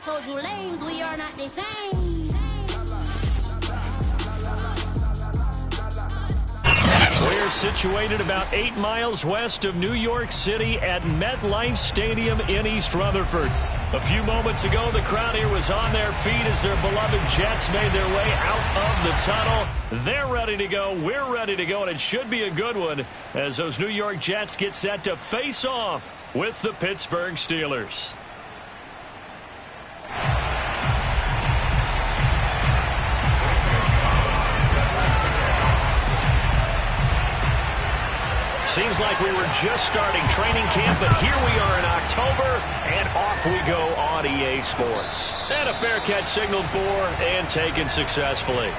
told you lanes, we are not the same. We're situated about 8 miles west of New York City at MetLife Stadium in East Rutherford. A few moments ago, the crowd here was on their feet as their beloved Jets made their way out of the tunnel. They're ready to go. We're ready to go, and it should be a good one as those New York Jets get set to face off with the Pittsburgh Steelers. Seems like we were just starting training camp, but here we are in October, and off we go on EA Sports. And a fair catch signaled for and taken successfully.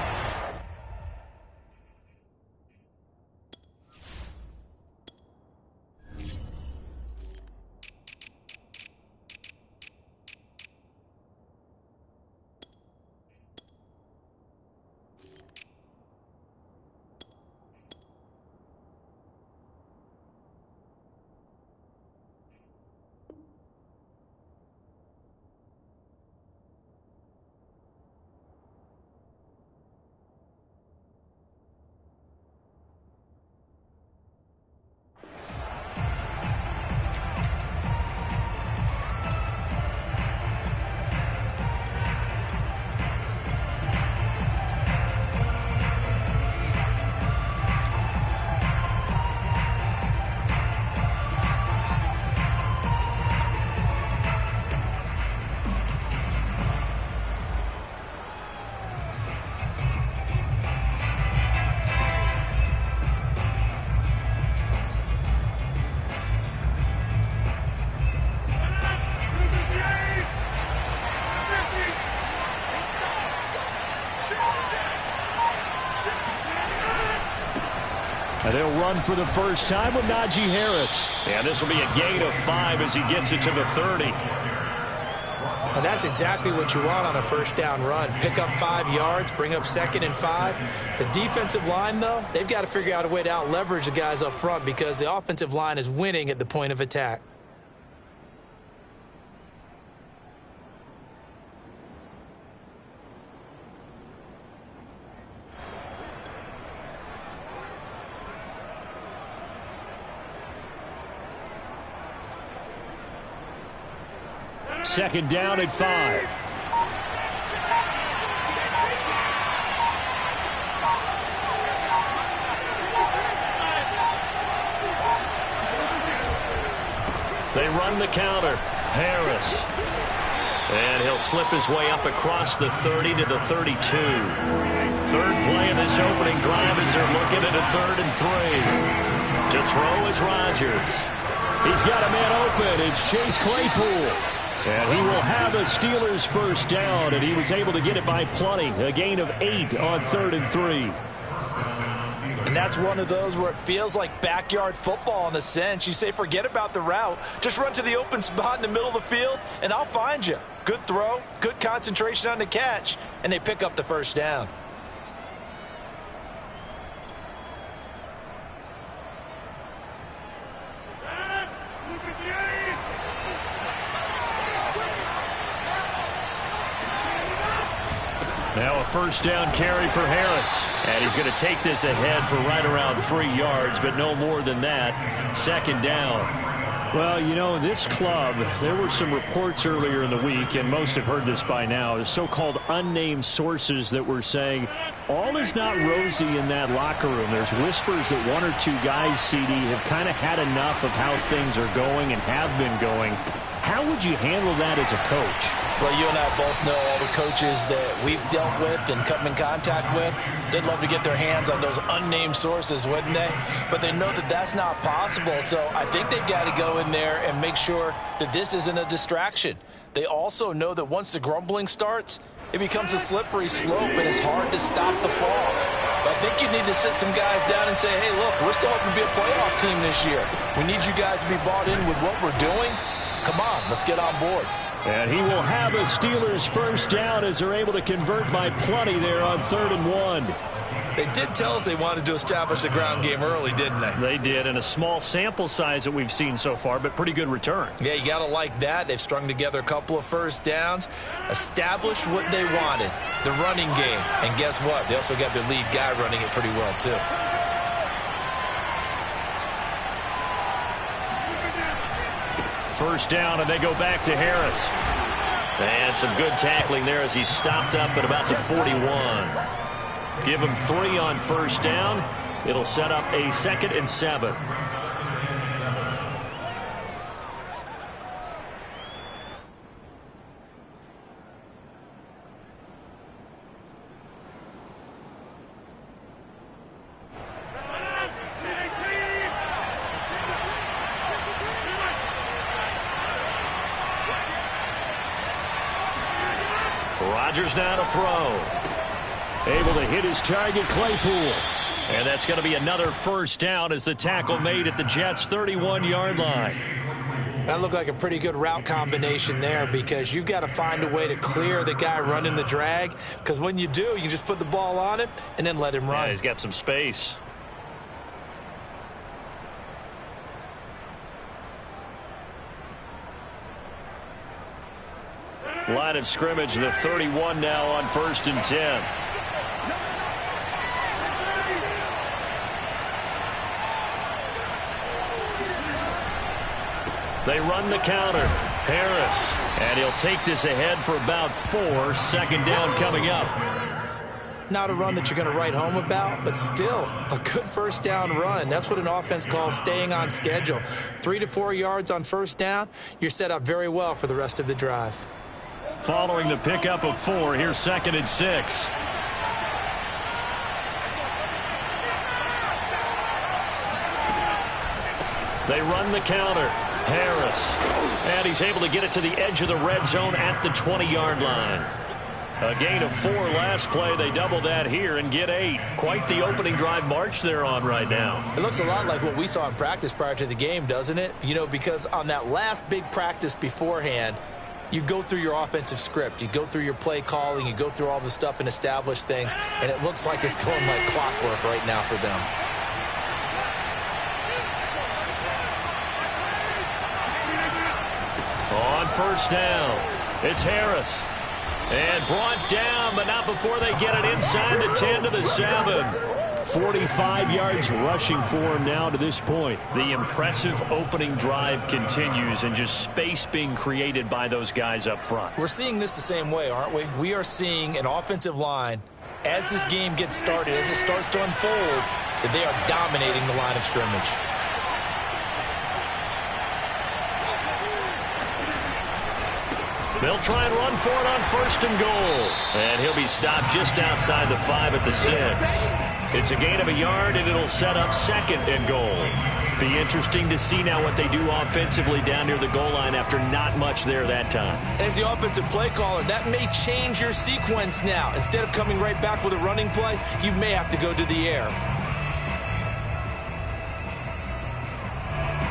And they'll run for the first time with Najee Harris. And this will be a gain of 5 as he gets it to the 30. And that's exactly what you want on a first down run. Pick up 5 yards, bring up 2nd and 5. The defensive line, though, they've got to figure out a way to out-leverage the guys up front because the offensive line is winning at the point of attack. Second down at 5. They run the counter. Harris. And he'll slip his way up across the 30 to the 32. Third play of this opening drive as they're looking at a 3rd and 3. To throw is Rodgers. He's got a man open. It's Chase Claypool. And he will have a Steelers first down, and he was able to get it by plenty. A gain of 8 on 3rd and 3. And that's one of those where it feels like backyard football in a sense. You say, forget about the route. Just run to the open spot in the middle of the field, and I'll find you. Good throw, good concentration on the catch, and they pick up the first down. Now a first down carry for Harris. And he's going to take this ahead for right around 3 yards, but no more than that. Second down. Well, you know, this club, there were some reports earlier in the week, and most have heard this by now, the so-called unnamed sources that were saying all is not rosy in that locker room. There's whispers that 1 or 2 guys, CD, have kind of had enough of how things are going and have been going. How would you handle that as a coach? Well, you and I both know all the coaches that we've dealt with and come in contact with. They'd love to get their hands on those unnamed sources, wouldn't they? But they know that that's not possible. So I think they've got to go in there and make sure that this isn't a distraction. They also know that once the grumbling starts, it becomes a slippery slope and it's hard to stop the fall. But I think you need to sit some guys down and say, hey, look, we're still hoping to be a playoff team this year. We need you guys to be bought in with what we're doing. Come on, let's get on board. And he will have a Steelers first down as they're able to convert by plenty there on 3rd and 1. They did tell us they wanted to establish the ground game early, didn't they? They did, and a small sample size that we've seen so far, but pretty good return. Yeah, you got to like that. They've strung together a couple of first downs, established what they wanted, the running game. And guess what? They also got their lead guy running it pretty well, too. First down, and they go back to Harris. And some good tackling there as he stopped up at about the 41. Give him 3 on first down. It'll set up a 2nd and 7. Rodgers now to throw. Able to hit his target, Claypool. And that's going to be another first down as the tackle made at the Jets' 31-yard line. That looked like a pretty good route combination there because you've got to find a way to clear the guy running the drag, because when you do, you just put the ball on him and then let him run. Yeah, he's got some space. Line of scrimmage, the 31 now on 1st and 10. They run the counter. Harris. And he'll take this ahead for about 4. 2nd down coming up. Not a run that you're going to write home about, but still a good first down run. That's what an offense calls staying on schedule. 3 to 4 yards on first down. You're set up very well for the rest of the drive. Following the pickup of 4, here's 2nd and 6. They run the counter. Harris. And he's able to get it to the edge of the red zone at the 20-yard line. A gain of 4 last play. They double that here and get 8. Quite the opening drive march they're on right now. It looks a lot like what we saw in practice prior to the game, doesn't it? You know, because on that last big practice beforehand, you go through your offensive script. You go through your play calling. You go through all the stuff and establish things. And it looks like it's going like clockwork right now for them. On first down, it's Harris. And brought down, but not before they get it inside the 10 to the 7. 45 yards rushing for him now to this point. The impressive opening drive continues, and just space being created by those guys up front. We're seeing this the same way, aren't we? We are seeing an offensive line, as this game gets started, as it starts to unfold, that they are dominating the line of scrimmage. They'll try and run for it on 1st and goal. And he'll be stopped just outside the 5 at the 6. It's a gain of a yard, and it'll set up 2nd and goal. Be interesting to see now what they do offensively down near the goal line after not much there that time. As the offensive play caller, that may change your sequence now. Instead of coming right back with a running play, you may have to go to the air.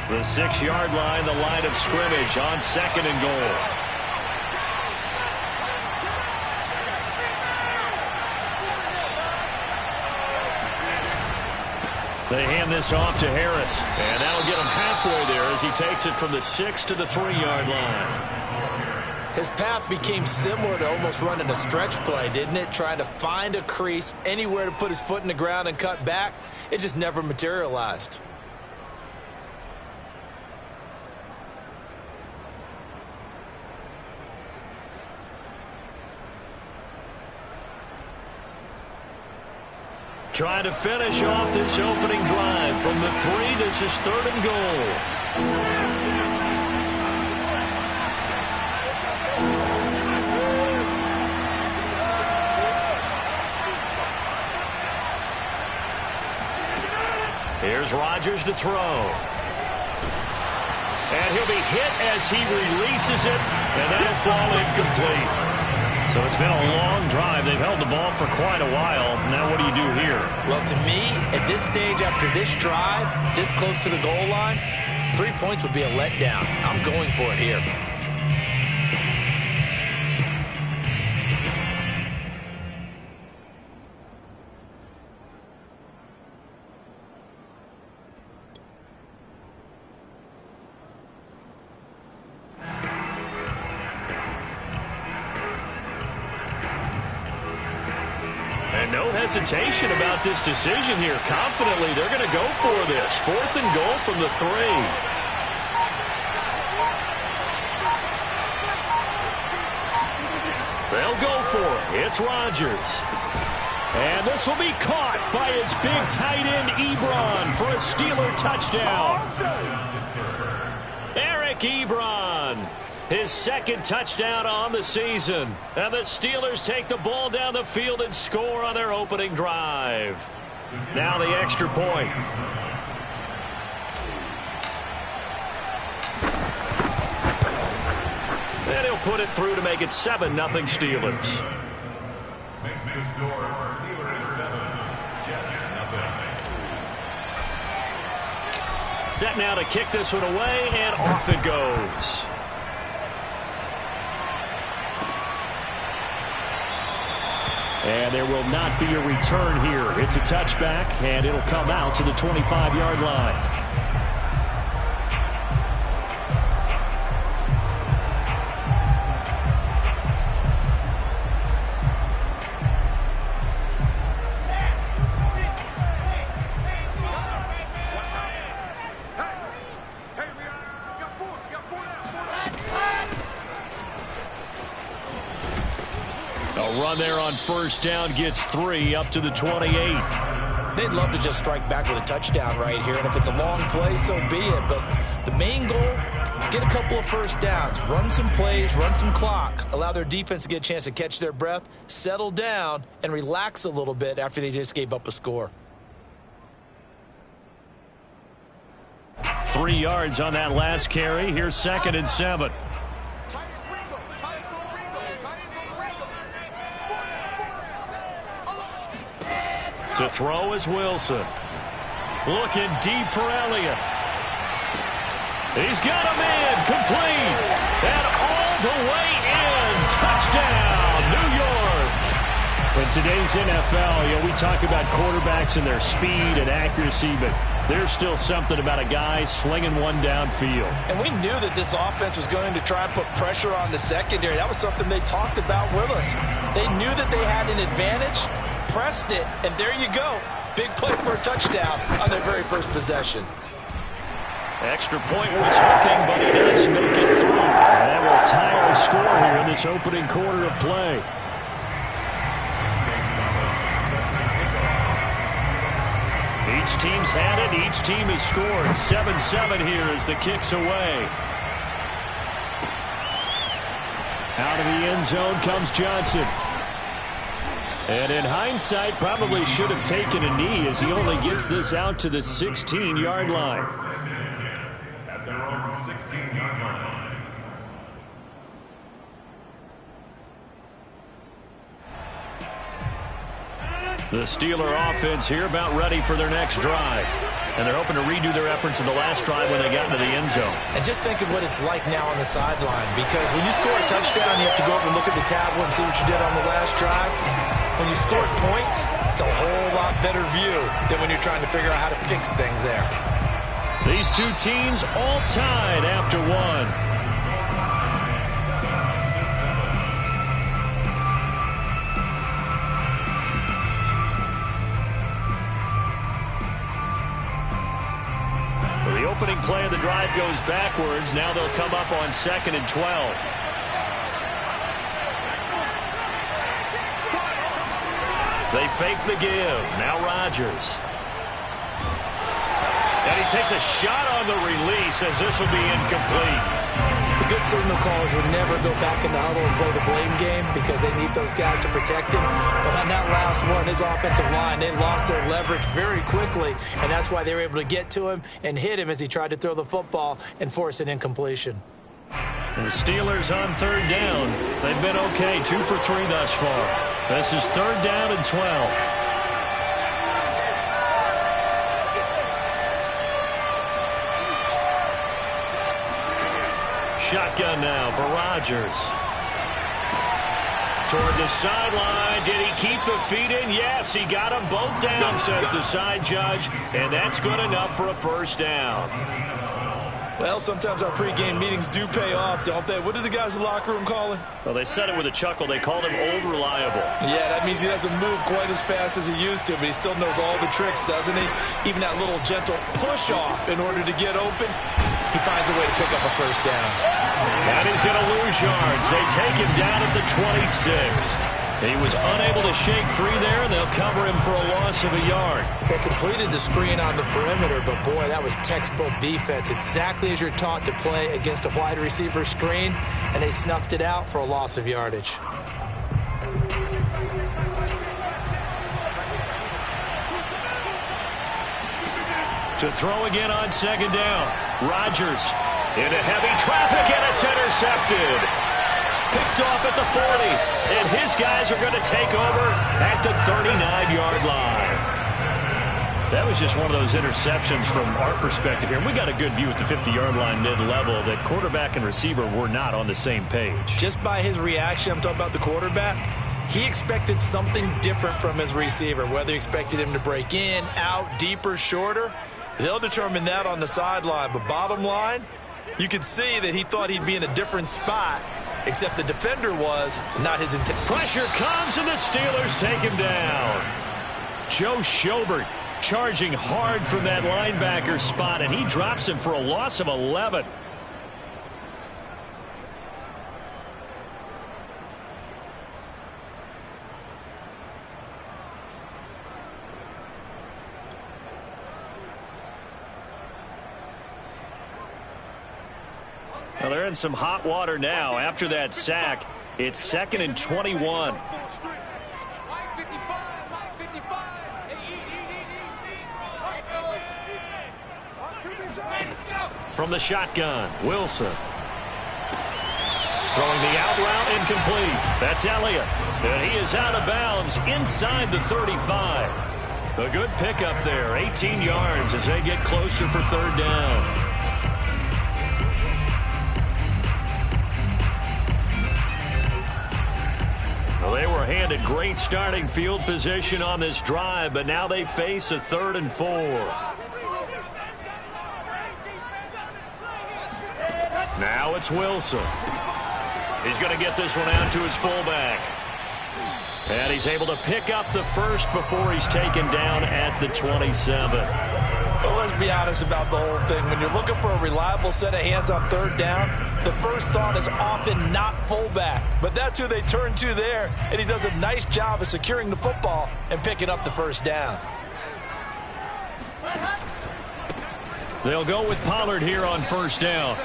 The 6-yard line, the line of scrimmage on 2nd and goal. They hand this off to Harris, and that'll get him halfway there as he takes it from the 6 to the 3-yard line. His path became similar to almost running a stretch play, didn't it? Trying to find a crease, anywhere to put his foot in the ground and cut back. It just never materialized. Trying to finish off this opening drive from the 3. This is 3rd and goal. Here's Rodgers to throw. And he'll be hit as he releases it, and that'll fall incomplete. So it's been a long drive. They've held the ball for quite a while. Now what do you do here? Well, to me, at this stage after this drive, this close to the goal line, 3 points would be a letdown. I'm going for it here. no hesitation about this decision here. Confidently, they're going to go for this. 4th and goal from the 3. They'll go for it. It's Rodgers. And this will be caught by his big tight end, Ebron, for a Steeler touchdown. Eric Ebron, his 2nd touchdown on the season. And the Steelers take the ball down the field and score on their opening drive. Now the extra point. And he'll put it through to make it 7-0 Steelers. Makes the score Steelers 7, Jets 0. Set now to kick this one away, and off it goes. And there will not be a return here. It's a touchback, and it'll come out to the 25-yard line. Run there on 1st down gets 3 up to the 28. They'd love to just strike back with a touchdown right here, and if it's a long play, so be it. But the main goal, get a couple of 1st downs, run some plays, run some clock, allow their defense to get a chance to catch their breath, settle down, and relax a little bit after they just gave up a score. 3 yards on that last carry. Here's 2nd and 7. To throw is Wilson. Looking deep for Elliott. He's got him in. Complete. And all the way in. Touchdown, New York. In today's NFL, we talk about quarterbacks and their speed and accuracy, but there's still something about a guy slinging one downfield. And we knew that this offense was going to try and put pressure on the secondary. That was something they talked about with us. They knew that they had an advantage, pressed it, and there you go. Big play for a touchdown on their very first possession. Extra point was hooking, but he does make it through. And that will tie our score here in this opening quarter of play. Each team's had it. Each team has scored. 7-7 here as the kick's away. Out of the end zone comes Johnson. And in hindsight, probably should have taken a knee as he only gets this out to the 16-yard line. At their own 16-yard line. The Steeler offense here about ready for their next drive. And they're hoping to redo their efforts in the last drive when they got into the end zone. And just think of what it's like now on the sideline, because when you score a touchdown, you have to go over and look at the tablet and see what you did on the last drive. When you scored points, it's a whole lot better view than when you're trying to figure out how to fix things there. These two teams all tied after one. So the opening play of the drive goes backwards. Now they'll come up on 2nd and 12. They fake the give. Now Rodgers. And he takes a shot on the release as this will be incomplete. The good signal callers would never go back in the huddle and play the blame game because they need those guys to protect him. But on that last one, his offensive line, they lost their leverage very quickly, and that's why they were able to get to him and hit him as he tried to throw the football and force an incompletion. And the Steelers on 3rd down. They've been okay, 2 for 3 thus far. This is 3rd down and 12. Shotgun now for Rodgers. Toward the sideline. Did he keep the feet in? Yes, he got them both down, says the side judge. And that's good enough for a 1st down. Well, sometimes our pregame meetings do pay off, don't they? What do the guys in the locker room call him? Well, they said it with a chuckle. They called him old reliable. Yeah, that means he doesn't move quite as fast as he used to, but he still knows all the tricks, doesn't he? Even that little gentle push-off in order to get open, he finds a way to pick up a first down. And he's going to lose yards. They take him down at the 26. He was unable to shake free there, and they'll cover him for a loss of a yard. They completed the screen on the perimeter, but boy, that was textbook defense. Exactly as you're taught to play against a wide receiver screen, and they snuffed it out for a loss of yardage. To throw again on second down. Rodgers into heavy traffic, and it's intercepted. Picked off at the 40, and his guys are going to take over at the 39-yard line. That was just one of those interceptions from our perspective here. And we got a good view at the 50-yard line mid-level that quarterback and receiver were not on the same page. Just by his reaction, I'm talking about the quarterback, he expected something different from his receiver. Whether he expected him to break in, out, deeper, shorter, they'll determine that on the sideline. But bottom line, you could see that he thought he'd be in a different spot, except the defender was not his intent. Pressure comes, and the Steelers take him down. Joe Schobert charging hard from that linebacker spot, and he drops him for a loss of 11. Well, they're in some hot water now. After that sack, it's 2nd and 21. From the shotgun, Wilson. Throwing the out route, incomplete. That's Elliott. And he is out of bounds inside the 35. A good pickup there, 18 yards as they get closer for third down. Well, they were handed great starting field position on this drive, but now they face a 3rd and 4. Now it's Wilson. He's going to get this one out to his fullback. And he's able to pick up the first before he's taken down at the 27. Well, let's be honest about the whole thing. When you're looking for a reliable set of hands on third down, the first thought is often not fullback. But that's who they turn to there, and he does a nice job of securing the football and picking up the first down. They'll go with Pollard here on first down.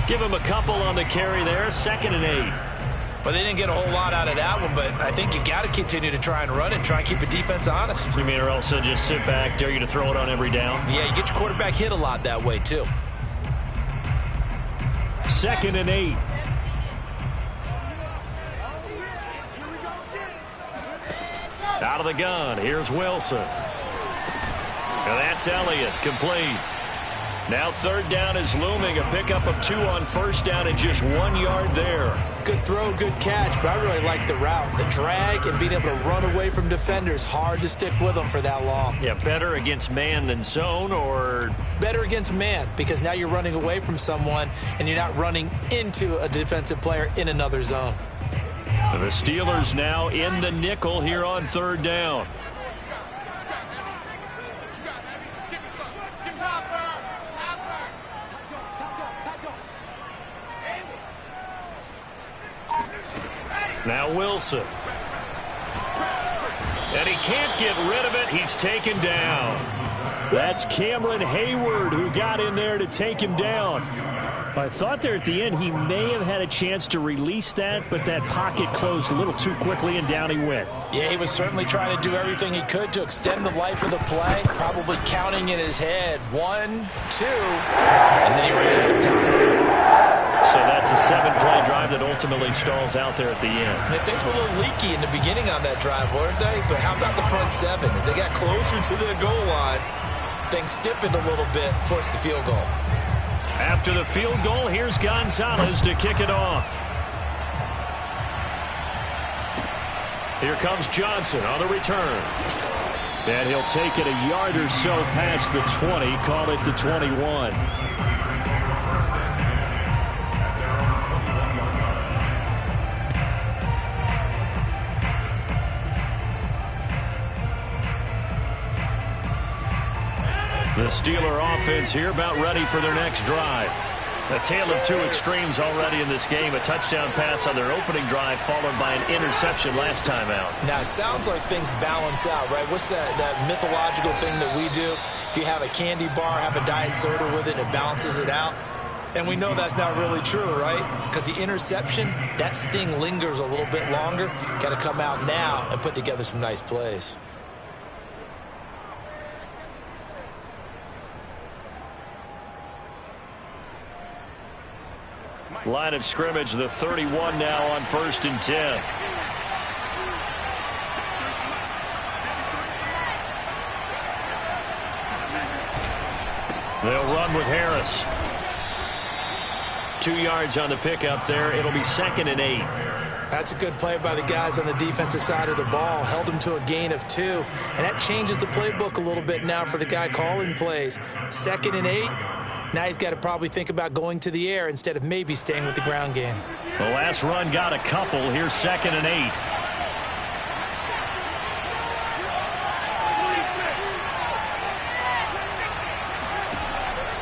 Give him a couple on the carry there, 2nd and 8. Well, they didn't get a whole lot out of that one, but I think you got to continue to try and run and try and keep the defense honest. You mean or else they'll just sit back, dare you to throw it on every down? Yeah, you get your quarterback hit a lot that way, too. 2nd and 8. Out of the gun, here's Wilson. And that's Elliott, complete. Now third down is looming, a pickup of 2 on first down and just 1 yard there. Good throw, good catch, but I really like the route. The drag and being able to run away from defenders, hard to stick with them for that long. Yeah, better against man than zone, or? Better against man, because now you're running away from someone and you're not running into a defensive player in another zone. The Steelers now in the nickel here on third down. Now Wilson. And he can't get rid of it. He's taken down. That's Cameron Hayward who got in there to take him down. I thought there at the end he may have had a chance to release that, but that pocket closed a little too quickly and down he went. Yeah, he was certainly trying to do everything he could to extend the life of the play, probably counting in his head 1, 2, and then he ran out of time. So that's a 7-play drive that ultimately stalls out there at the end. And things were a little leaky in the beginning on that drive, weren't they? But how about the front 7? As they got closer to the goal line, things stiffened a little bit, forced the field goal. After the field goal, here's Gonzalez to kick it off. Here comes Johnson on the return. And he'll take it a yard or so past the 20, call it the 21. The Steeler offense here about ready for their next drive. A tale of two extremes already in this game. A touchdown pass on their opening drive followed by an interception last time out. Now, it sounds like things balance out, right? What's that mythological thing that we do? If you have a candy bar, have a diet soda with it, it balances it out. And we know that's not really true, right? Because the interception, that sting lingers a little bit longer. Got to come out now and put together some nice plays. Line of scrimmage, the 31 now on 1st and 10. They'll run with Harris. 2 yards on the pickup there. It'll be 2nd and 8. That's a good play by the guys on the defensive side of the ball. Held him to a gain of 2. And that changes the playbook a little bit now for the guy calling plays. 2nd and 8. Now he's got to probably think about going to the air instead of maybe staying with the ground game. The last run got a couple. Here's 2nd and 8.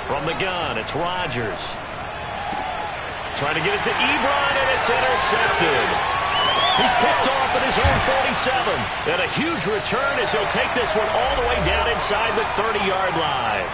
From the gun, it's Rodgers. Trying to get it to Ebron, and it's intercepted. He's picked off at his own 47. And a huge return as he'll take this one all the way down inside the 30-yard line.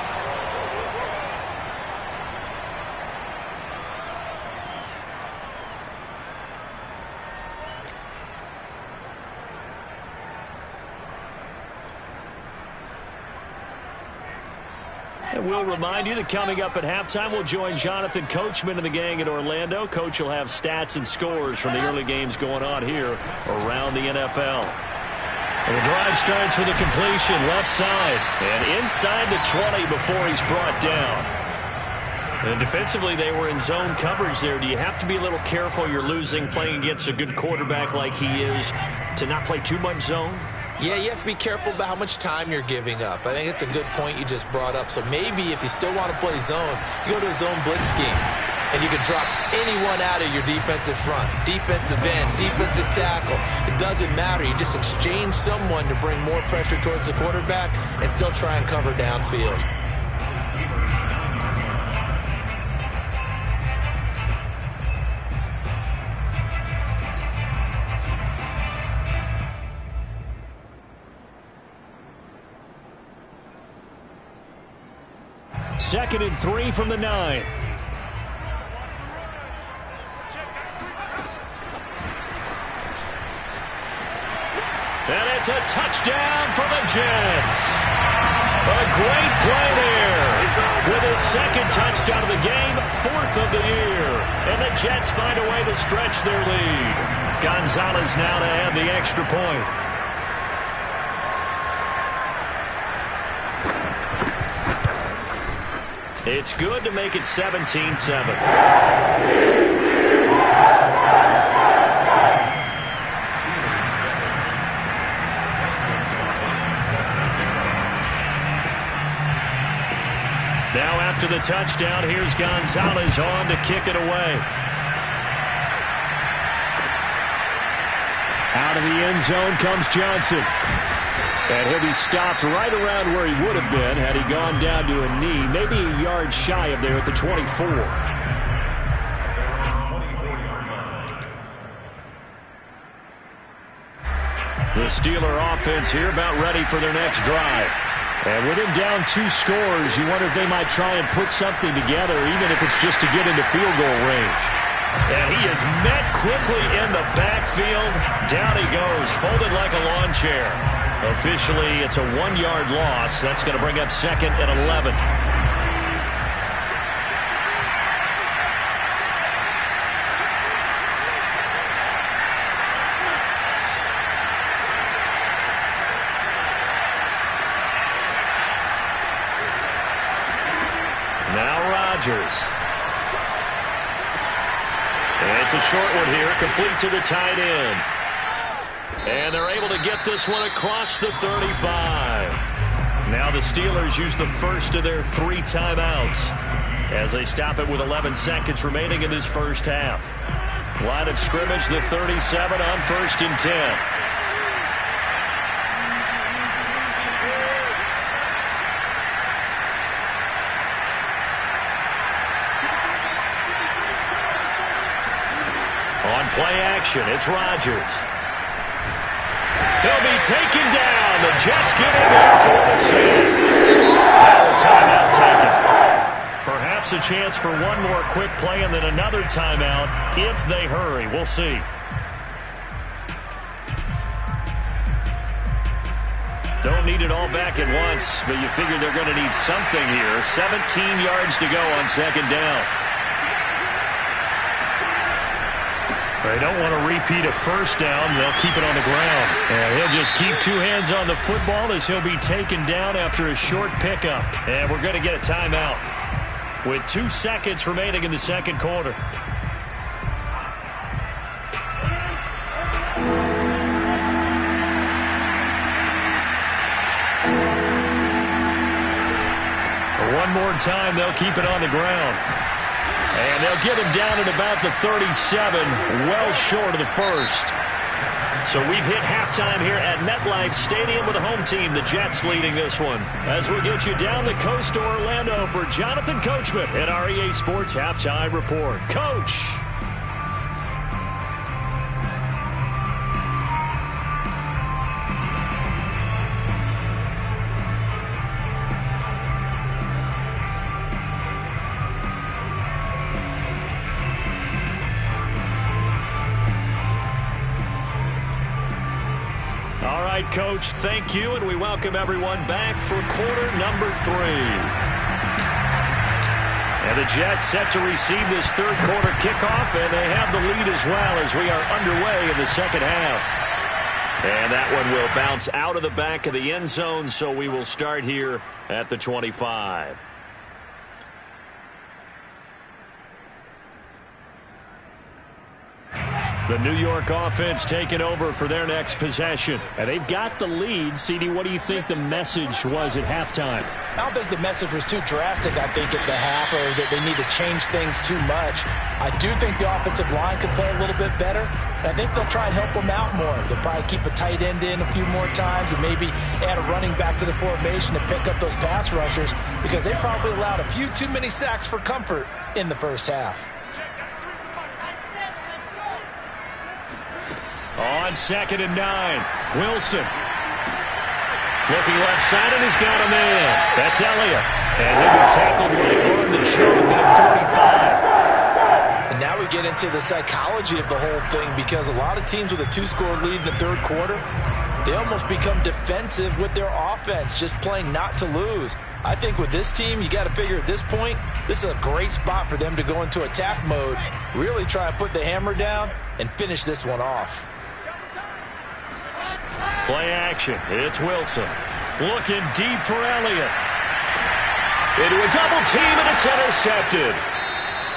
And we'll remind you that coming up at halftime, we'll join Jonathan Coachman and the gang in Orlando. Coach will have stats and scores from the early games going on here around the NFL. And the drive starts with a completion left side and inside the 20 before he's brought down. And defensively, they were in zone coverage there. Do you have to be a little careful? You're losing, playing against a good quarterback like he is, to not play too much zone? Yeah, you have to be careful about how much time you're giving up. I think it's a good point you just brought up. So maybe if you still want to play zone, you go to a zone blitz scheme. And you can drop anyone out of your defensive front. Defensive end, defensive tackle. It doesn't matter. You just exchange someone to bring more pressure towards the quarterback and still try and cover downfield. Second and 3 from the 9. And it's a touchdown for the Jets. A great play there. With his second touchdown of the game, 4th of the year. And the Jets find a way to stretch their lead. Gonzalez now to add the extra point. It's good to make it 17-7. Now after the touchdown, here's Gonzalez on to kick it away. Out of the end zone comes Johnson. And he'll be stopped right around where he would have been had he gone down to a knee, maybe a yard shy of there at the 24. The Steeler offense here about ready for their next drive. And with him down 2 scores, you wonder if they might try and put something together, even if it's just to get into field goal range. And he is met quickly in the backfield. Down he goes, folded like a lawn chair. Officially, it's a 1-yard loss. That's going to bring up 2nd and 11. Now Rodgers. And it's a short one here, complete to the tight end. And they're able to get this one across the 35. Now the Steelers use the first of their 3 timeouts as they stop it with 11 seconds remaining in this first half. Line of scrimmage, the 37 on 1st and 10. Play action. It's Rodgers. He'll be taken down. The Jets get in there for the save. Now a timeout taken. Perhaps a chance for one more quick play and then another timeout if they hurry. We'll see. Don't need it all back at once, but you figure they're going to need something here. 17 yards to go on second down. They don't want to repeat a first down. They'll keep it on the ground. And he'll just keep two hands on the football as he'll be taken down after a short pickup. And we're going to get a timeout with 2 seconds remaining in the second quarter. One more time, they'll keep it on the ground. And they'll get him down at about the 37, well short of the first. So we've hit halftime here at MetLife Stadium with the home team, the Jets, leading this one. As we get you down the coast to Orlando for Jonathan Coachman at our EA Sports Halftime Report. Coach! Coach, thank you, and we welcome everyone back for quarter number 3. And the Jets set to receive this third quarter kickoff, and they have the lead as well as we are underway in the second half. And that one will bounce out of the back of the end zone, so we will start here at the 25. The New York offense taking over for their next possession. And they've got the lead. CD, what do you think the message was at halftime? I don't think the message was too drastic, I think, at the half, or that they need to change things too much. I do think the offensive line could play a little bit better. I think they'll try and help them out more. They'll probably keep a tight end in a few more times and maybe add a running back to the formation to pick up those pass rushers, because they probably allowed a few too many sacks for comfort in the first half. On 2nd and 9, Wilson. Looking left side, and he's got a man. That's Elliott. And he'll be tackled right on the choke at 45. And now we get into the psychology of the whole thing, because a lot of teams with a 2-score lead in the third quarter, they almost become defensive with their offense, just playing not to lose. I think with this team, you got to figure at this point, this is a great spot for them to go into attack mode, really try and put the hammer down and finish this one off. Play action. It's Wilson. Looking deep for Elliott. Into a double team, and it's intercepted.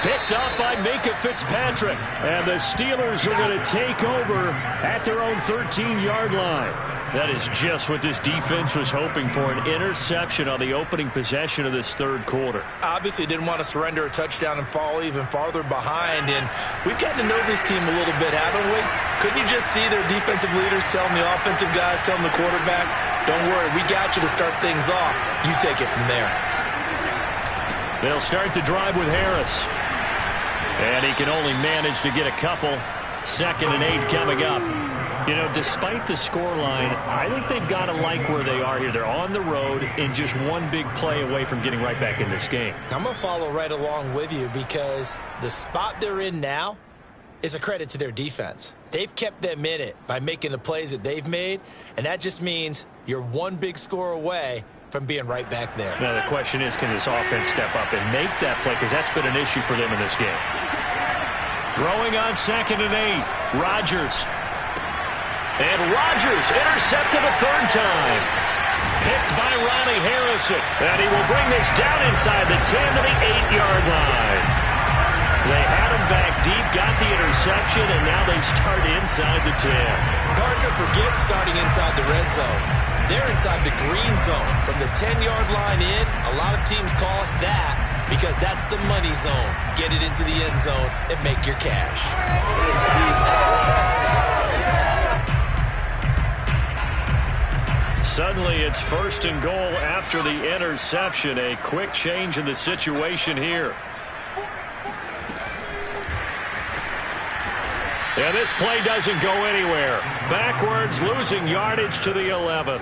Picked off by Minka Fitzpatrick. And the Steelers are going to take over at their own 13-yard line. That is just what this defense was hoping for, an interception on the opening possession of this third quarter. Obviously didn't want to surrender a touchdown and fall even farther behind, and we've gotten to know this team a little bit, haven't we? Couldn't you just see their defensive leaders telling the offensive guys, telling the quarterback, don't worry, we got you to start things off. You take it from there. They'll start the drive with Harris. And he can only manage to get a couple. 2nd and 8 coming up. You know, despite the scoreline, I think they've got to like where they are here. They're on the road and just one big play away from getting right back in this game. I'm going to follow right along with you, because the spot they're in now is a credit to their defense. They've kept them in it by making the plays that they've made, and that just means you're one big score away from being right back there. Now, the question is, can this offense step up and make that play? Because that's been an issue for them in this game. Throwing on 2nd and 8, Rodgers. And Rodgers intercepted a third time. Picked by Ronnie Harrison. And he will bring this down inside the 10 to the 8-yard line. They had him back deep, got the interception, and now they start inside the 10. Partner forgets starting inside the red zone. They're inside the green zone. From the 10-yard line in, a lot of teams call it that because that's the money zone. Get it into the end zone and make your cash. Suddenly it's 1st and goal after the interception. A quick change in the situation here. And this play doesn't go anywhere. Backwards, losing yardage to the 11.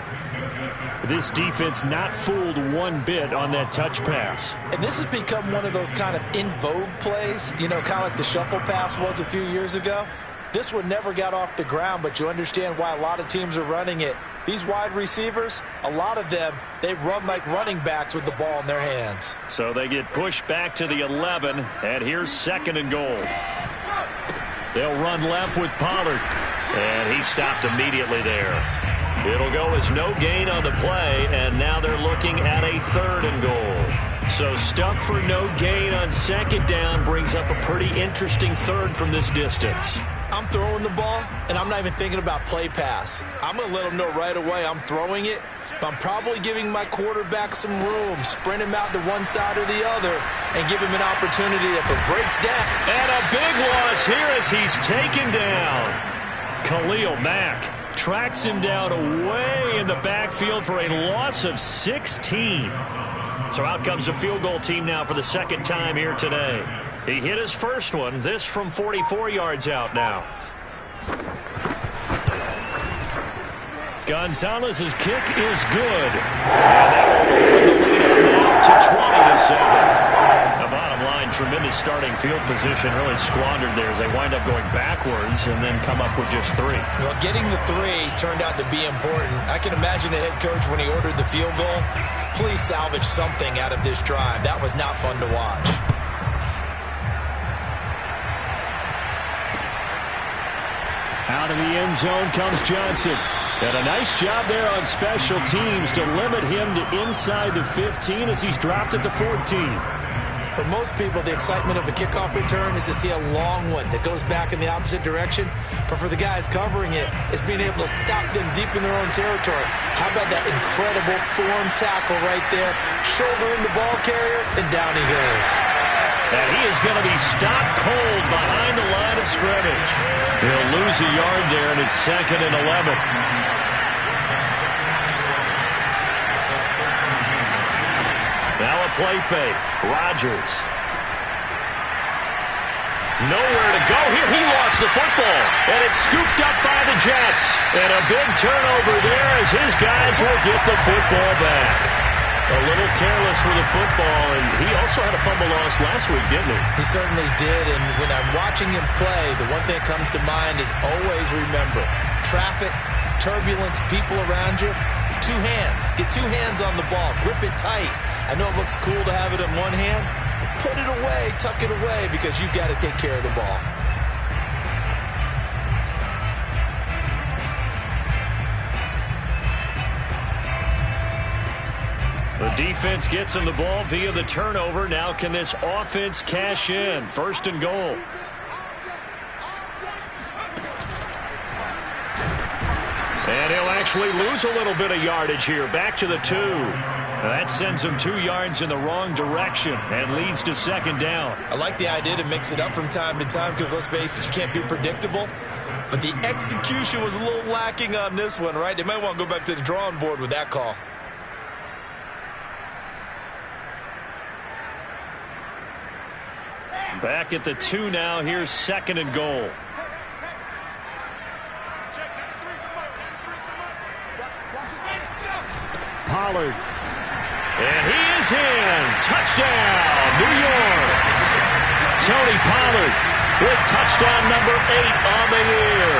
This defense not fooled one bit on that touch pass. And this has become one of those kind of in vogue plays, you know, kind of like the shuffle pass was a few years ago. This one never got off the ground, but you understand why a lot of teams are running it. These wide receivers, a lot of them, they run like running backs with the ball in their hands. So they get pushed back to the 11, and here's 2nd and goal. They'll run left with Pollard, and he stopped immediately there. It'll go as no gain on the play, and now they're looking at a 3rd and goal. So stuff for no gain on 2nd down brings up a pretty interesting 3rd from this distance. I'm throwing the ball, and I'm not even thinking about play pass. I'm going to let them know right away I'm throwing it, but I'm probably giving my quarterback some room, sprint him out to one side or the other, and give him an opportunity if it breaks down. And a big loss here as he's taken down. Khalil Mack tracks him down away in the backfield for a loss of 16. So out comes the field goal team now for the 2nd time here today. He hit his first one, this from 44 yards out now. Gonzalez's kick is good. And that will open the lead up to 20-7. The bottom line, tremendous starting field position, really squandered there as they wind up going backwards and then come up with just 3. Well, getting the 3 turned out to be important. I can imagine the head coach when he ordered the field goal. Please salvage something out of this drive. That was not fun to watch. Out of the end zone comes Johnson. And a nice job there on special teams to limit him to inside the 15 as he's dropped at the 14. For most people, the excitement of a kickoff return is to see a long one that goes back in the opposite direction. But for the guys covering it, it's being able to stop them deep in their own territory. How about that incredible form tackle right there? Shoulder in the ball carrier, and down he goes. And he is going to be stopped cold behind the line of scrimmage. He'll lose a yard there, and it's 2nd and 11. Now a play fake. Rodgers. Nowhere to go here. He lost the football. And it's scooped up by the Jets. And a big turnover there as his guys will get the football back. A little careless with the football, and he also had a fumble loss last week, didn't he? He certainly did, and when I'm watching him play, the one thing that comes to mind is always remember, traffic, turbulence, people around you, 2 hands. Get 2 hands on the ball. Grip it tight. I know it looks cool to have it in one hand, but put it away, tuck it away, because you've got to take care of the ball. The defense gets him the ball via the turnover. Now can this offense cash in? 1st and goal. And he'll actually lose a little bit of yardage here. Back to the 2. That sends him 2 yards in the wrong direction and leads to 2nd down. I like the idea to mix it up from time to time because, let's face it, you can't be predictable. But the execution was a little lacking on this one, right? They might want to go back to the drawing board with that call. Back at the 2 now. Here's 2nd and goal. Pollard. And he is in. Touchdown, New York. Tony Pollard with touchdown number 8 on the year.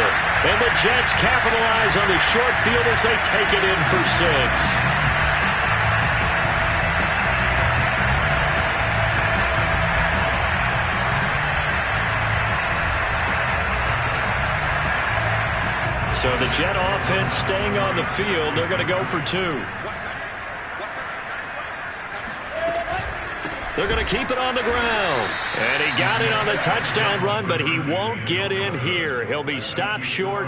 And the Jets capitalize on the short field as they take it in for 6. So the Jet offense staying on the field. They're going to go for 2. They're going to keep it on the ground. And he got it on the touchdown run, but he won't get in here. He'll be stopped short,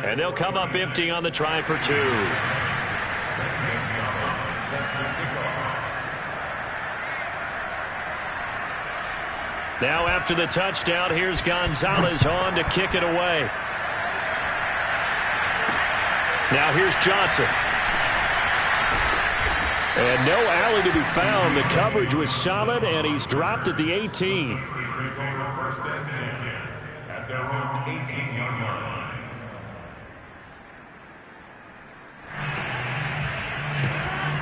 and they'll come up empty on the try for 2. Now after the touchdown, here's Gonzalez on to kick it away. Now here's Johnson. And no alley to be found. The coverage was solid, and he's dropped at the 18. at their own 18-yard line.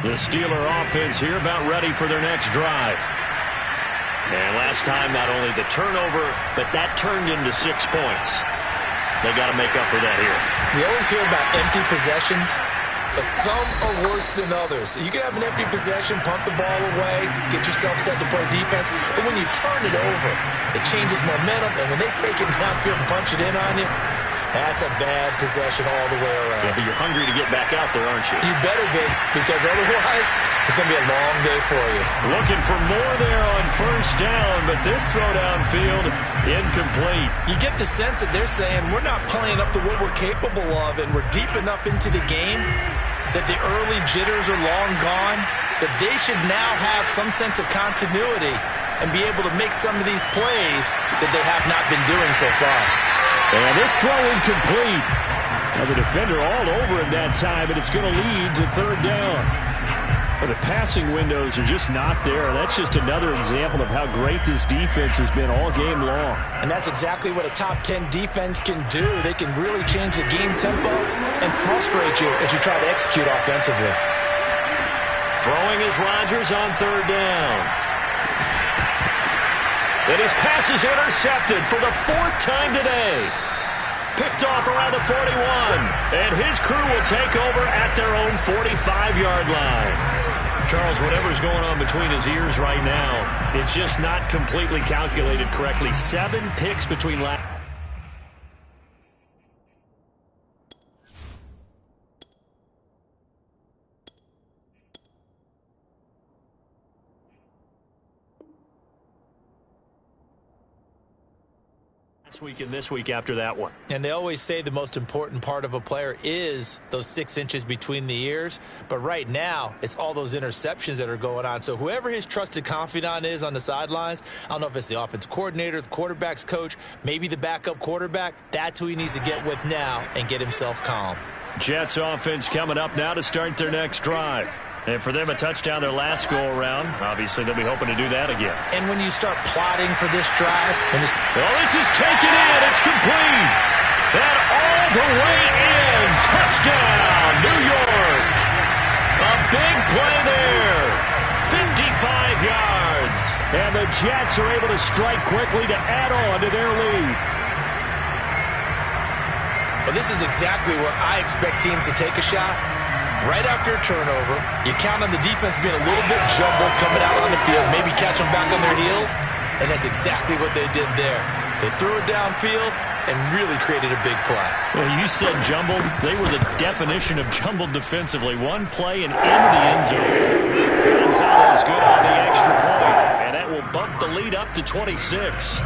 The Steeler offense here about ready for their next drive. And last time, not only the turnover, but that turned into 6 points. They got to make up for that here. We always hear about empty possessions, but some are worse than others. You can have an empty possession, punt the ball away, get yourself set to play defense, but when you turn it over, it changes momentum, and when they take it downfield and punch it in on you, that's a bad possession all the way around. Yeah, but you're hungry to get back out there, aren't you? You better be, because otherwise it's going to be a long day for you. Looking for more there on first down, but this throw downfield, incomplete. You get the sense that they're saying we're not playing up to what we're capable of, and we're deep enough into the game that the early jitters are long gone, that they should now have some sense of continuity and be able to make some of these plays that they have not been doing so far. And this throw incomplete. Now the defender all over him that time, but it's going to lead to third down. But the passing windows are just not there. That's just another example of how great this defense has been all game long. And that's exactly what a top 10 defense can do. They can really change the game tempo and frustrate you as you try to execute offensively. Throwing is Rodgers on third down. And his pass is intercepted for the 4th time today. Picked off around the 41. And his crew will take over at their own 45-yard line. Charles, whatever's going on between his ears right now, it's just not completely calculated correctly. 7 picks between last. Week and this week after that one. And they always say the most important part of a player is those 6 inches between the ears. But right now, it's all those interceptions that are going on. So whoever his trusted confidant is on the sidelines, I don't know if it's the offensive coordinator, the quarterback's coach, maybe the backup quarterback, that's who he needs to get with now and get himself calm. Jets offense coming up now to start their next drive. And for them, a touchdown their last go-around. Obviously, they'll be hoping to do that again. And when you start plotting for this drive... this is taken in. It's complete. And all the way in. Touchdown, New York. A big play there. 55 yards. And the Jets are able to strike quickly to add on to their lead. Well, this is exactly where I expect teams to take a shot. Right after a turnover, you count on the defense being a little bit jumbled coming out on the field, maybe catch them back on their heels, and that's exactly what they did there. They threw it downfield and really created a big play. Well, you said jumbled. They were the definition of jumbled defensively. One play and into the end zone. Gonzalez good on the extra point, and that will bump the lead up to 26.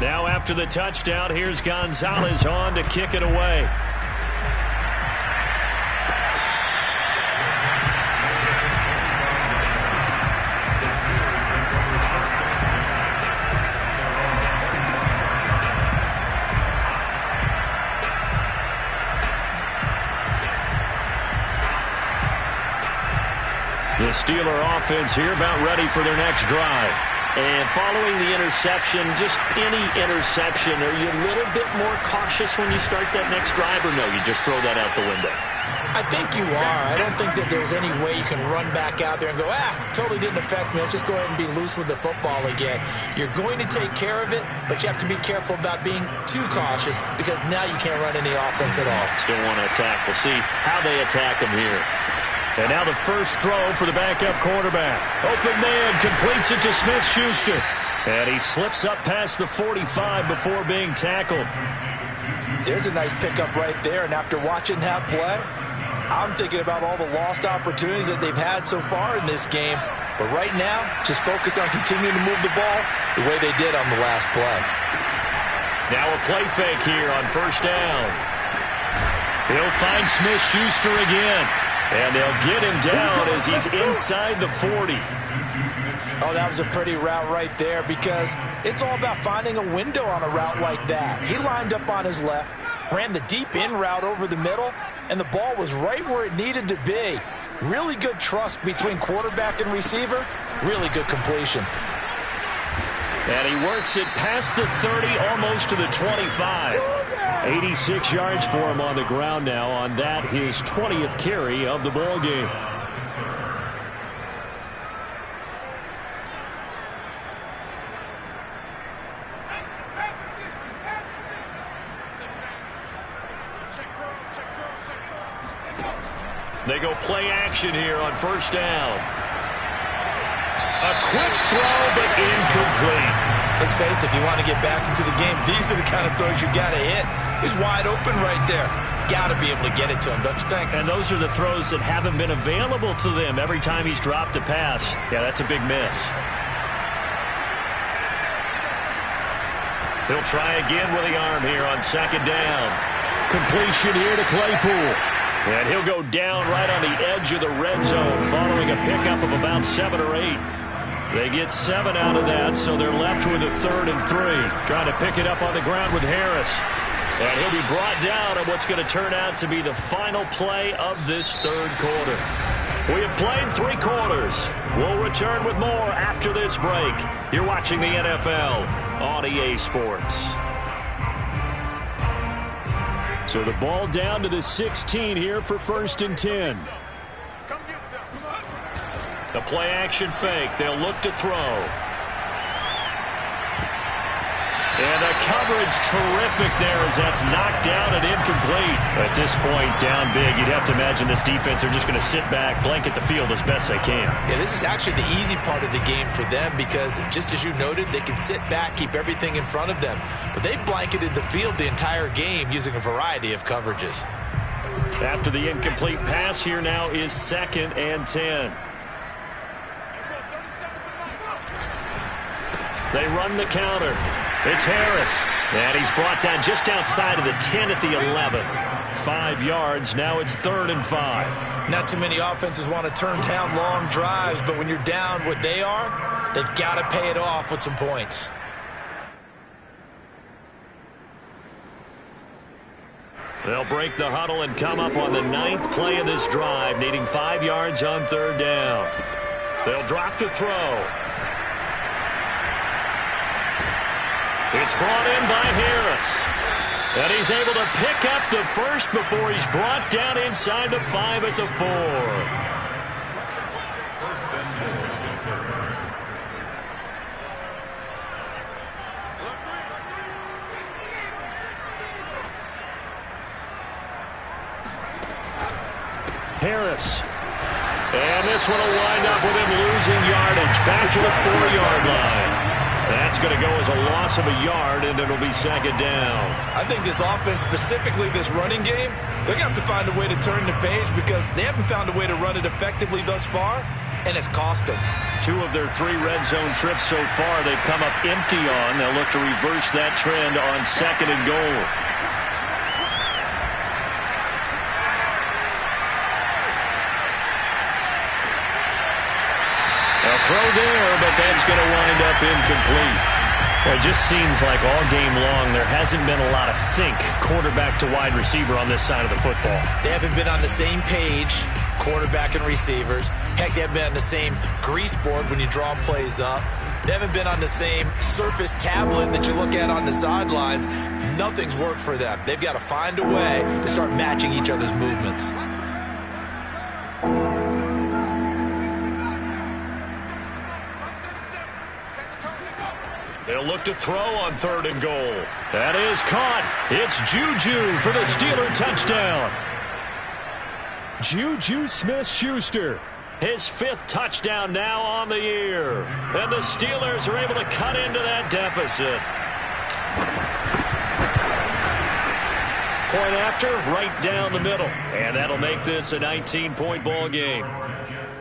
Now after the touchdown, here's Gonzalez on to kick it away. The Steeler offense here about ready for their next drive. And following the interception, just any interception, are you a little bit more cautious when you start that next drive, or no, you just throw that out the window? I think you are. I don't think that there's any way you can run back out there and go, totally didn't affect me. Let's just go ahead and be loose with the football again. You're going to take care of it, but you have to be careful about being too cautious because now you can't run any offense at all. Still want to attack. We'll see how they attack them here. And now the first throw for the backup quarterback. Open man, completes it to Smith-Schuster. And he slips up past the 45 before being tackled. There's a nice pickup right there, and after watching that play, I'm thinking about all the lost opportunities that they've had so far in this game. But right now, just focus on continuing to move the ball the way they did on the last play. Now a play fake here on first down. He'll find Smith-Schuster again. And they'll get him down as he's inside the 40. Oh, that was a pretty route right there because it's all about finding a window on a route like that. He lined up on his left, ran the deep in route over the middle, and the ball was right where it needed to be. Really good trust between quarterback and receiver. Really good completion. And he works it past the 30, almost to the 25. 86 yards for him on the ground now on that, his 20th carry of the ball game. They go play action here on first down. A quick throw, but incomplete. Let's face it, if you want to get back into the game, these are the kind of throws you got to hit. He's wide open right there. Got to be able to get it to him, don't you think? And those are the throws that haven't been available to them every time he's dropped a pass. Yeah, that's a big miss. He'll try again with the arm here on second down. Completion here to Claypool. And he'll go down right on the edge of the red zone following a pickup of about 7 or 8. They get 7 out of that, so they're left with a 3rd and 3. Trying to pick it up on the ground with Harris. And he'll be brought down on what's going to turn out to be the final play of this third quarter. We have played 3 quarters. We'll return with more after this break. You're watching the NFL on EA Sports. So the ball down to the 16 here for 1st and 10. The play action fake. They'll look to throw. And the coverage terrific there as that's knocked down and incomplete. At this point, down big, you'd have to imagine this defense are just going to sit back, blanket the field as best they can. Yeah, this is actually the easy part of the game for them because, just as you noted, they can sit back, keep everything in front of them. But they've blanketed the field the entire game using a variety of coverages. After the incomplete pass, here now is 2nd and 10. They run the counter. It's Harris. And he's brought down just outside of the 10 at the 11. 5 yards. Now it's 3rd and 5. Not too many offenses want to turn down long drives, but when you're down what they are, they've got to pay it off with some points. They'll break the huddle and come up on the 9th play of this drive, needing 5 yards on 3rd down. They'll drop to throw. It's brought in by Harris. And he's able to pick up the first before he's brought down inside the 5 at the 4. Harris. And this one will wind up with him losing yardage back to the 4-yard line. That's going to go as a loss of a yard, and it'll be 2nd down. I think this offense, specifically this running game, they're going to have to find a way to turn the page because they haven't found a way to run it effectively thus far, and it's cost them. 2 of their 3 red zone trips so far they've come up empty on. They'll look to reverse that trend on 2nd and goal. Throw there, but that's going to wind up incomplete. Well, it just seems like all game long there hasn't been a lot of sync quarterback to wide receiver on this side of the football. They haven't been on the same page, quarterback and receivers. Heck, they haven't been on the same grease board when you draw plays up. They haven't been on the same surface tablet that you look at on the sidelines. Nothing's worked for them. They've got to find a way to start matching each other's movements. They'll look to throw on 3rd and goal. That is caught. It's Juju for the Steeler touchdown. Juju Smith-Schuster, his 5th touchdown now on the year. And the Steelers are able to cut into that deficit. Point after, right down the middle. And that'll make this a 19-point ball game.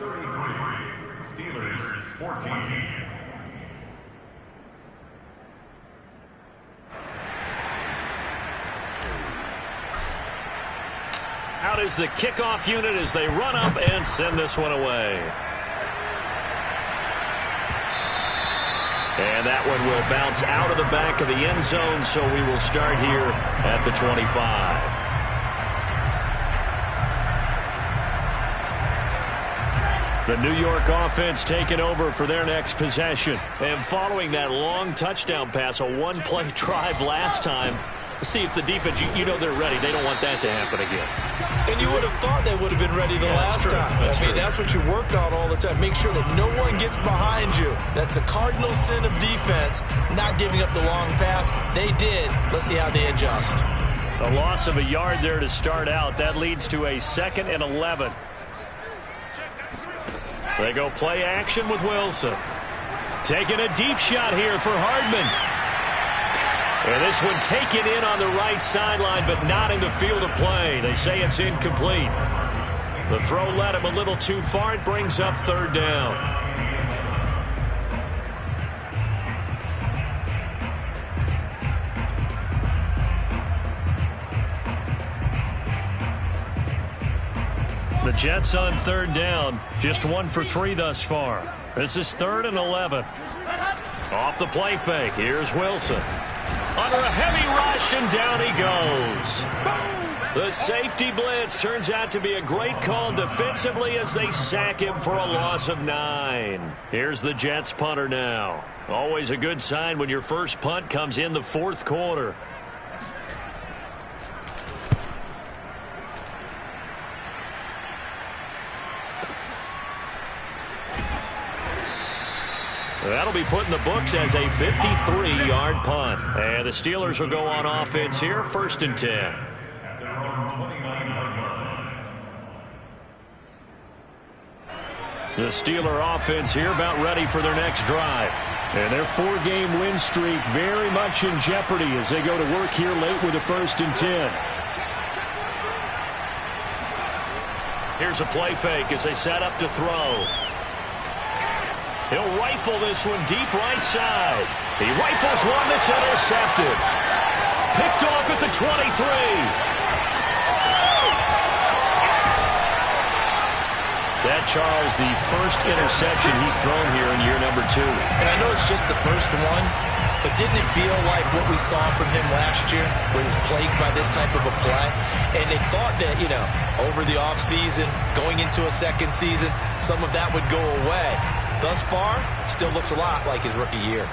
33, Steelers 14. Out is the kickoff unit as they run up and send this one away. And that one will bounce out of the back of the end zone, so we will start here at the 25. The New York offense taking over for their next possession. And following that long touchdown pass, a one-play drive last time, see if the defense, you know they're ready. They don't want that to happen again. And you would have thought they would have been ready the last time. I mean, that's what you work on all the time. Make sure that no one gets behind you. That's the cardinal sin of defense, not giving up the long pass. They did. Let's see how they adjust. A loss of a yard there to start out. That leads to a 2nd and 11. They go play action with Wilson. Taking a deep shot here for Hardman. And this one taken in on the right sideline, but not in the field of play. They say it's incomplete. The throw led him a little too far. It brings up 3rd down. The Jets on 3rd down. Just 1 for 3 thus far. This is 3rd and 11. Off the play fake. Here's Wilson. Under a heavy rush, and down he goes. The safety blitz turns out to be a great call defensively as they sack him for a loss of 9. Here's the Jets punter now. Always a good sign when your first punt comes in the 4th quarter. That'll be put in the books as a 53-yard punt. And the Steelers will go on offense here, 1st and 10. The Steeler offense here about ready for their next drive. And their 4-game win streak very much in jeopardy as they go to work here late with a 1st and 10. Here's a play fake as they set up to throw. He'll rifle this one deep right side. He rifles one that's intercepted. Picked off at the 23. That, Charles, the first interception he's thrown here in year number 2. And I know it's just the first one, but didn't it feel like what we saw from him last year, where he was plagued by this type of a play? And they thought that, over the offseason, going into a second season, some of that would go away. Thus far, still looks a lot like his rookie year.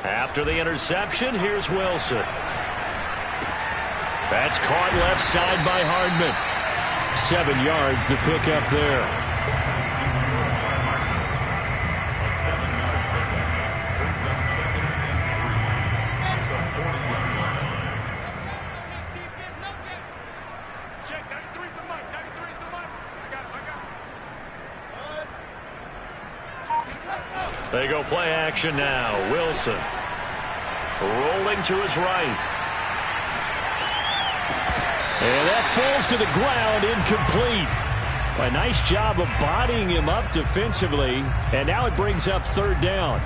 After the interception, here's Wilson. That's caught left side by Hardman. 7 yards the pick up there. A 7-yard pickup brings up 2nd and 3. That's the 41 line. Check, 93's the mic. 93's the mic. I got it. They go play action now. Wilson rolling to his right. And that falls to the ground, incomplete. A nice job of bodying him up defensively. And now it brings up 3rd down.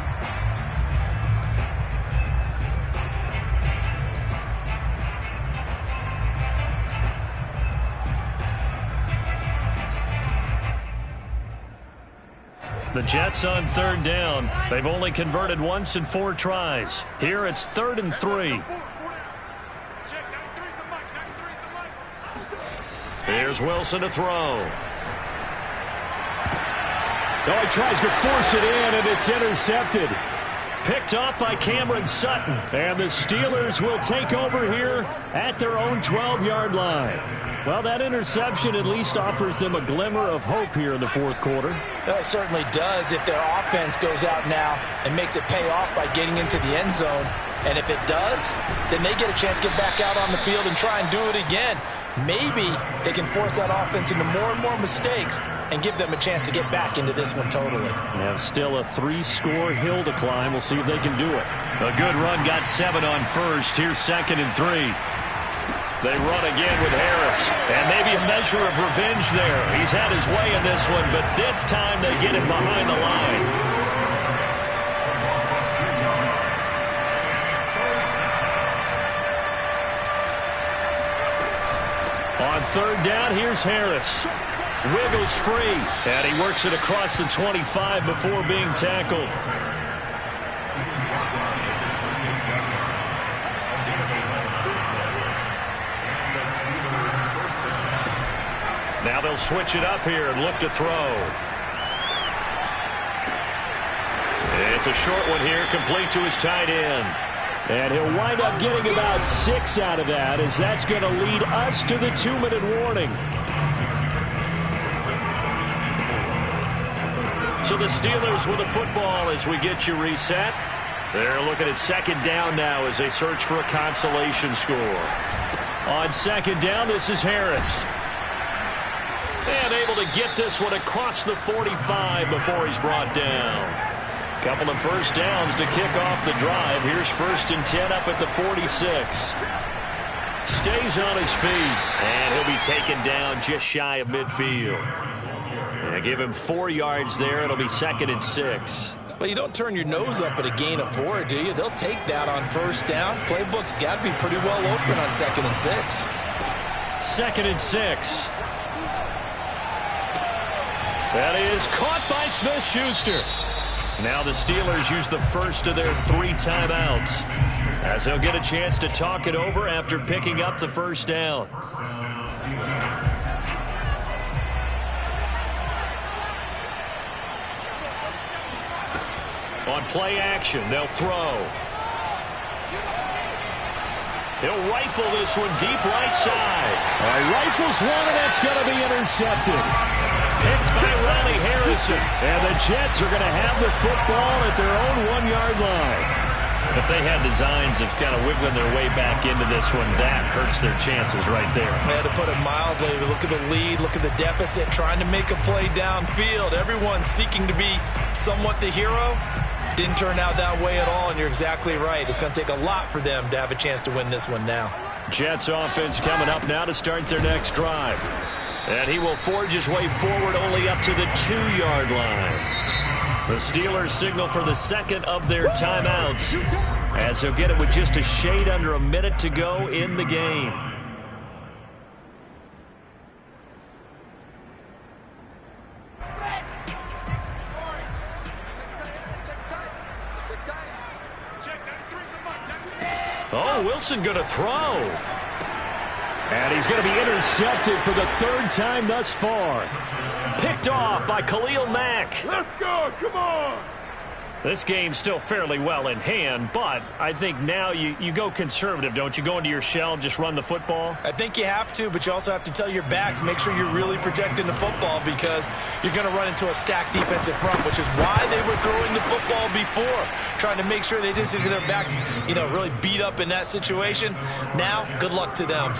The Jets on 3rd down. They've only converted once in 4 tries. Here it's 3rd and 3. Here's Wilson to throw. Oh, he tries to force it in, and it's intercepted. Picked off by Cameron Sutton. And the Steelers will take over here at their own 12-yard line. Well, that interception at least offers them a glimmer of hope here in the 4th quarter. It certainly does if their offense goes out now and makes it pay off by getting into the end zone. And if it does, then they get a chance to get back out on the field and try and do it again. Maybe they can force that offense into more and more mistakes and give them a chance to get back into this one totally. They have still a 3-score hill to climb. We'll see if they can do it. A good run, got 7 on first. Here's 2nd and 3. They run again with Harris. And maybe a measure of revenge there. He's had his way in this one, but this time they get him behind the line. On 3rd down, here's Harris. Wiggles free, and he works it across the 25 before being tackled. Now they'll switch it up here and look to throw. It's a short one here, complete to his tight end. And he'll wind up getting about 6 out of that, as that's going to lead us to the 2-minute warning. So the Steelers with the football as we get you reset. They're looking at second down now as they search for a consolation score. On second down, this is Harris. And able to get this one across the 45 before he's brought down. Couple of first downs to kick off the drive. Here's 1st and 10 up at the 46. Stays on his feet, and he'll be taken down just shy of midfield. And give him 4 yards there. It'll be 2nd and 6. Well, you don't turn your nose up at a gain of 4, do you? They'll take that on first down. Playbook's got to be pretty well open on 2nd and 6. 2nd and 6. That is caught by Smith-Schuster. Now the Steelers use the first of their 3 timeouts, as they'll get a chance to talk it over after picking up the first down. On play action, they'll throw. He'll rifle this one deep right side. Rifles one, and that's going to be intercepted. Picked by Riley Harrison. And the Jets are going to have the football at their own 1-yard line. If they had designs of kind of wiggling their way back into this one, that hurts their chances right there. I had to put it mildly. Look at the lead, look at the deficit, trying to make a play downfield. Everyone seeking to be somewhat the hero. Didn't turn out that way at all, and you're exactly right. It's going to take a lot for them to have a chance to win this one now. Jets offense coming up now to start their next drive. And he will forge his way forward only up to the 2-yard line. The Steelers signal for the second of their timeouts, as he'll get it with just a shade under a minute to go in the game. Oh, Wilson going to throw. And he's going to be intercepted for the 3rd time thus far. Picked off by Khalil Mack. Let's go, come on. This game's still fairly well in hand, but I think now you go conservative, don't you? Go into your shell and just run the football? I think you have to, but you also have to tell your backs, make sure you're really protecting the football, because you're going to run into a stacked defensive front, which is why they were throwing the football before, trying to make sure they just get their backs, really beat up in that situation. Now, good luck to them.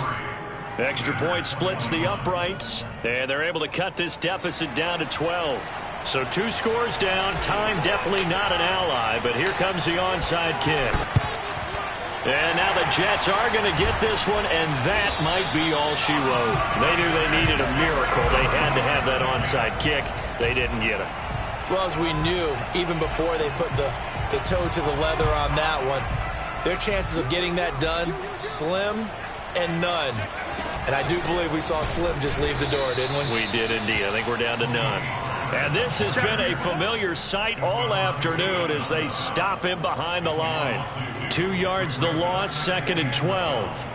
Extra point splits the uprights, and they're able to cut this deficit down to 12. So 2 scores down, time definitely not an ally, but here comes the onside kick. And now the Jets are going to get this one, and that might be all she wrote. They knew they needed a miracle. They had to have that onside kick. They didn't get it. Well, as we knew, even before they put the toe to the leather on that one, their chances of getting that done, slim and none. And I do believe we saw Slim just leave the door, didn't we? We did indeed. I think we're down to none. And this has been a familiar sight all afternoon as they stop him behind the line. 2 yards the loss, 2nd and 12.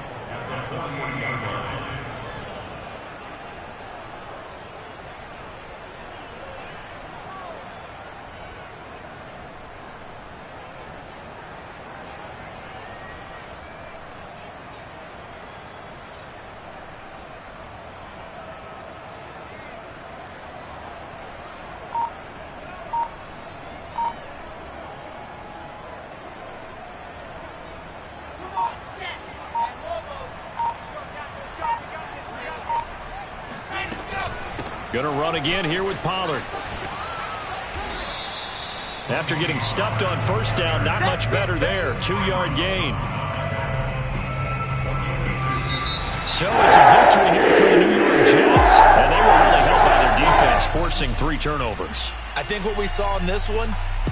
Going to run again here with Pollard. After getting stuffed on first down, not much better there. 2-yard gain. So it's a victory here for the New York Jets. And they were really helped by their defense, forcing 3 turnovers. I think what we saw in this one